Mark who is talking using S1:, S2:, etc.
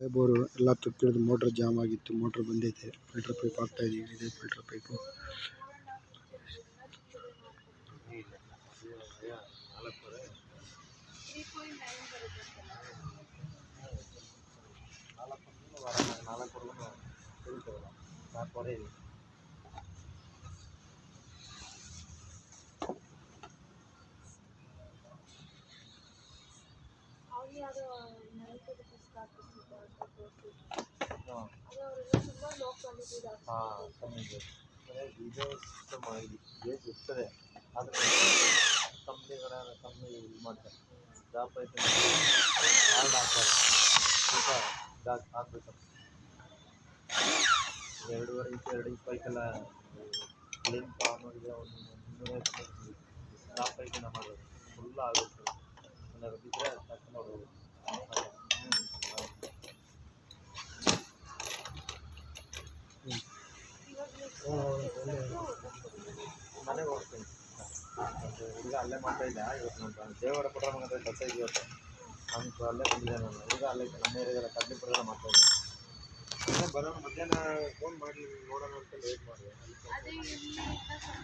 S1: Bore ಎಲ್ಲ ತುಕ್ಕಿಳಿದು motor jam ಆಗಿತ್ತು. Motor ಬಂದೈತೆ. ಫಿಲ್ಟರ್ ಪೈಪ್ ಹಾಕ್ತಾ ಇದೀವಿ. ಇದೇ ಫಿಲ್ಟರ್ ಪೈಪು.
S2: ಇರ್ತದೆ ಆದರೆ ಕಂಪ್ನಿ ಇದು ಮಾಡ್ತಾರೆ. ಜಾಬ್ ಐತೆ ಹಾರ್ಡ್ ಹಾಕ್ತಾರೆ. ಸ್ವಲ್ಪ ಹಾಕ್ಬೇಕು. 2.5 ಪೈಕೆಲ್ಲ ಕ್ಲೀನ್ ಆಗೋದಿಲ್ಲ. ಒಂದು 250 ಜಾಬ್ ಪೈಕಿನ ಮಾಡೋದು ಫುಲ್ ಆಗುತ್ತೆ. ಏನಾದ್ರು ಬಿದ್ದರೆ ಕಟ್ ಮಾಡ್ಬೋದು. ಮನೆಗೆ ಹೋಗ್ತೀನಿ. ಹುಡುಗ ಅಲ್ಲೇ ಮಾಡ್ತಾ ಇದ್ದ. ಇವತ್ತು ನಾನು ದೇವರ ಪುಟ್ಟ ಮಗ ಕೆಲಸ ಇದೆ ಇವತ್ತು. ಅವ್ನು ಅಲ್ಲೇ ಬಂದಿದ್ದೆ. ನಾನು ಹುಡುಗ ಅಲ್ಲೇ ನಮ್ಮ ಏರಿಯಾದಲ್ಲ ಕಡ್ಲಿಪುರ ಮಾಡ್ತಾ ಇದ್ದೆ. ಅಲ್ಲೇ ಬರೋಣ ಮಧ್ಯಾಹ್ನ ಫೋನ್ ಮಾಡಿ ನೋಡೋಣ ಅಂತ ಲೇಟ್ ಮಾಡಿದೆ.